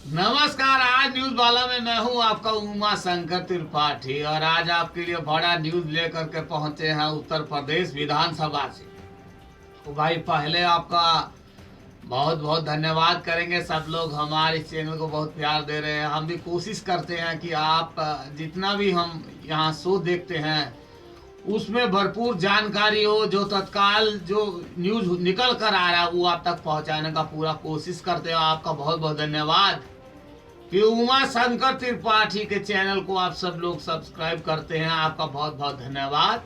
नमस्कार। आज न्यूज वाला में मैं हूं आपका उमा शंकर त्रिपाठी और आज आपके लिए बड़ा न्यूज लेकर के पहुंचे हैं उत्तर प्रदेश विधानसभा से। तो भाई पहले आपका बहुत बहुत धन्यवाद करेंगे। सब लोग हमारे इस चैनल को बहुत प्यार दे रहे हैं। हम भी कोशिश करते हैं कि आप जितना भी हम यहाँ शो देखते हैं उसमें भरपूर जानकारी हो, जो तत्काल जो न्यूज निकल कर आ रहा है वो आप तक पहुंचाने का पूरा कोशिश करते हैं। आपका बहुत बहुत धन्यवाद कि उमा शंकर त्रिपाठी के चैनल को आप सब लोग सब्सक्राइब करते हैं। आपका बहुत बहुत धन्यवाद।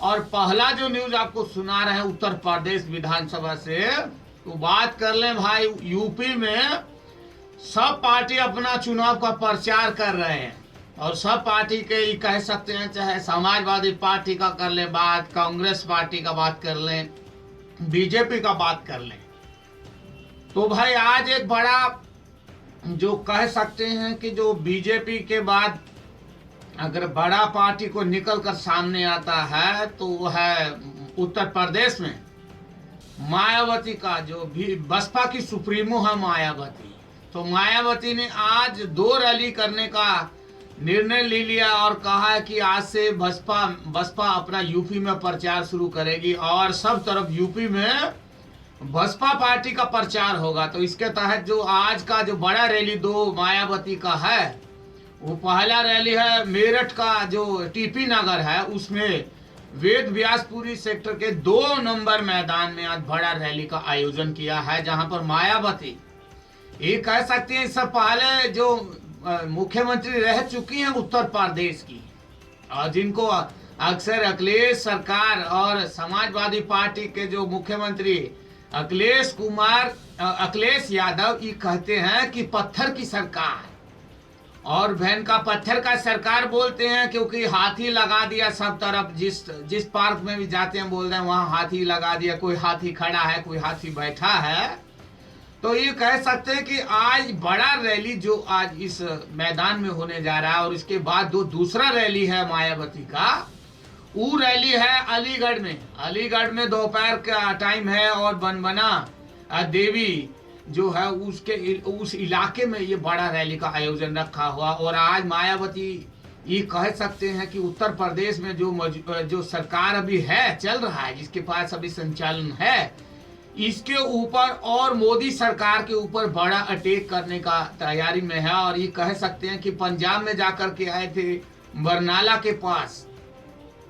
और पहला जो न्यूज आपको सुना रहे हैं उत्तर प्रदेश विधानसभा से, तो बात कर लें भाई। यूपी में सब पार्टी अपना चुनाव का प्रचार कर रहे हैं और सब पार्टी के कह सकते हैं, चाहे समाजवादी पार्टी का कर लें बात, कांग्रेस पार्टी का बात कर लें, बीजेपी का बात कर लें। तो भाई आज एक बड़ा जो कह सकते हैं कि जो बीजेपी के बाद अगर बड़ा पार्टी को निकल कर सामने आता है तो वो है उत्तर प्रदेश में मायावती का, जो भी बसपा की सुप्रीमो है मायावती। तो मायावती ने आज 2 रैली करने का निर्णय ले लिया और कहा है कि आज से बसपा अपना यूपी में प्रचार शुरू करेगी और सब तरफ यूपी में बसपा पार्टी का प्रचार होगा। तो इसके तहत जो आज का जो बड़ा रैली 2 मायावती का है, वो पहला रैली है मेरठ का जो टीपी नगर है उसमें वेद व्यासपुरी सेक्टर के 2 नंबर मैदान में आज बड़ा रैली का आयोजन किया है, जहां पर मायावती ये कह सकते हैं इससे पहले जो मुख्यमंत्री रह चुकी हैं उत्तर प्रदेश की और जिनको अक्सर अखिलेश सरकार और समाजवादी पार्टी के जो मुख्यमंत्री अखिलेश यादव ये कहते हैं कि पत्थर की सरकार और बहन का पत्थर का सरकार बोलते हैं, क्योंकि हाथी लगा दिया सब तरफ। जिस पार्क में भी जाते हैं बोलते हैं वहां हाथी लगा दिया, कोई हाथी खड़ा है, कोई हाथी बैठा है। तो ये कह सकते हैं कि आज बड़ा रैली जो आज इस मैदान में होने जा रहा है और इसके बाद दूसरा रैली है मायावती का, वो रैली है अलीगढ़ में दोपहर का टाइम है और बनबना देवी जो है उस इलाके में ये बड़ा रैली का आयोजन रखा हुआ। और आज मायावती ये कह सकते हैं कि उत्तर प्रदेश में जो सरकार अभी है चल रहा है, जिसके पास अभी संचालन है, इसके ऊपर और मोदी सरकार के ऊपर बड़ा अटैक करने का तैयारी में है। और ये कह सकते हैं कि पंजाब में जाकर के आए थे बरनाला के पास,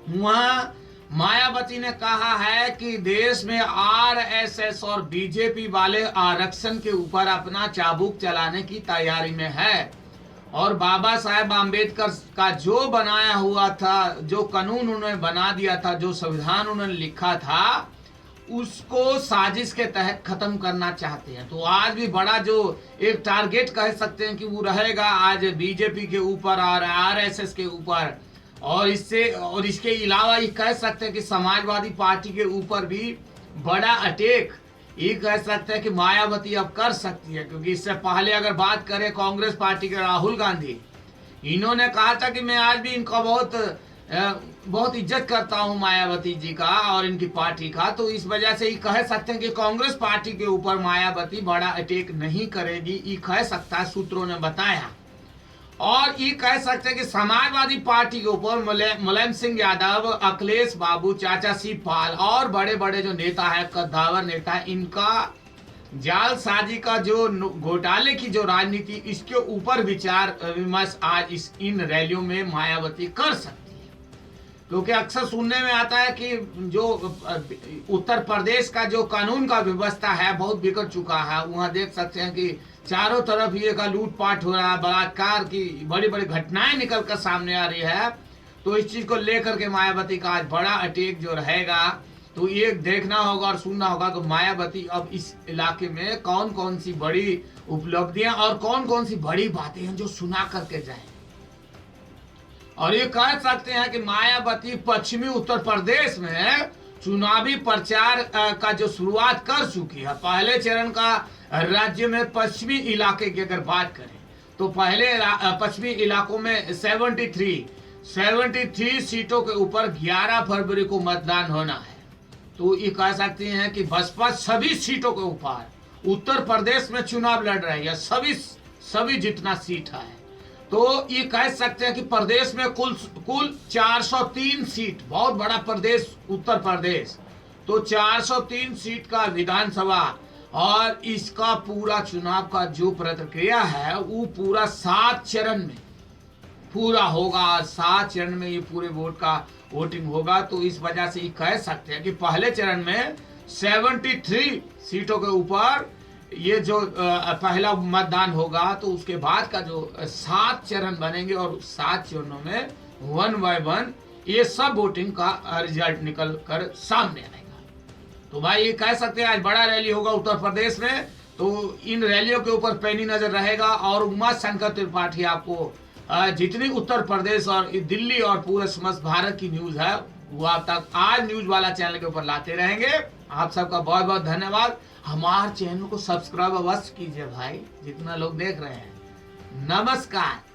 वहां मायावती ने कहा है कि देश में आरएसएस और बीजेपी वाले आरक्षण के ऊपर अपना चाबुक चलाने की तैयारी में है और बाबा साहेब आम्बेडकर का जो बनाया हुआ था, जो कानून उन्होंने बना दिया था, जो संविधान उन्होंने लिखा था, उसको साजिश के तहत खत्म करना चाहते हैं। तो आज भी बड़ा जो एक टारगेट कह सकते हैं कि वो रहेगा आज बीजेपी के ऊपर और आरएसएस के ऊपर। और इसके अलावा ये कह सकते हैं कि समाजवादी पार्टी के ऊपर भी बड़ा अटैक ये कह सकते हैं कि मायावती अब कर सकती है। क्योंकि इससे पहले अगर बात करें कांग्रेस पार्टी के राहुल गांधी, इन्होंने कहा था कि मैं आज भी इनका बहुत इज्जत करता हूं मायावती जी का और इनकी पार्टी का। तो इस वजह से ये कह सकते हैं कि कांग्रेस पार्टी के ऊपर मायावती बड़ा अटैक नहीं करेगी, ये कह सकता है, सूत्रों ने बताया। और ये कह सकते हैं कि समाजवादी पार्टी के ऊपर मुलायम सिंह यादव, अखिलेश बाबू, चाचा शिवपाल और बड़े बड़े जो नेता है, कद्दावर नेता है, इनका जालसाजी का जो घोटाले की जो राजनीति, इसके ऊपर विचार विमर्श आज इन रैलियों में मायावती कर सकती है। क्योंकि अक्सर सुनने में आता है कि जो उत्तर प्रदेश का जो कानून का व्यवस्था है बहुत बिगड़ चुका है। वहां देख सकते हैं कि चारों तरफ ये का लूटपाट हो रहा है, बलात्कार की बड़ी बड़ी घटनाएं निकल कर सामने आ रही है। तो इस चीज को लेकर के मायावती का आज बड़ा अटैक जो रहेगा, तो ये देखना होगा और सुनना होगा कि मायावती अब इस इलाके में कौन कौन सी बड़ी उपलब्धियां और कौन कौन सी बड़ी बातें हैं जो सुना करके जाए। और ये कह सकते हैं कि मायावती पश्चिमी उत्तर प्रदेश में चुनावी प्रचार का जो शुरुआत कर चुकी है। पहले चरण का राज्य में पश्चिमी इलाके की अगर बात करें तो पहले पश्चिमी इलाकों में 73 सीटों के ऊपर 11 फरवरी को मतदान होना है। तो ये कह सकते हैं कि बसपा सभी सीटों के ऊपर उत्तर प्रदेश में चुनाव लड़ रही है, सभी सभी जितना सीट है। तो ये कह सकते हैं कि प्रदेश में कुल 403 सीट, बहुत बड़ा प्रदेश उत्तर प्रदेश, तो 403 सीट का विधानसभा, और इसका पूरा चुनाव का जो प्रक्रिया है वो पूरा 7 चरण में पूरा होगा। 7 चरण में ये पूरे वोट का वोटिंग होगा। तो इस वजह से ये कह सकते हैं कि पहले चरण में 73 सीटों के ऊपर ये जो पहला मतदान होगा, तो उसके बाद का जो 7 चरण बनेंगे और 7 चरणों में 1 बाय 1 ये सब वोटिंग का रिजल्ट निकल कर सामने आएगा। तो भाई ये कह सकते हैं आज बड़ा रैली होगा उत्तर प्रदेश में। तो इन रैलियों के ऊपर पैनी नजर रहेगा। और उमा शंकर त्रिपाठी आपको जितनी उत्तर प्रदेश और दिल्ली और पूरे समस्त भारत की न्यूज है वो आप तक आज न्यूज वाला चैनल के ऊपर लाते रहेंगे। आप सबका बहुत बहुत धन्यवाद। हमारे चैनल को सब्सक्राइब अवश्य कीजिए भाई, जितना लोग देख रहे हैं। नमस्कार।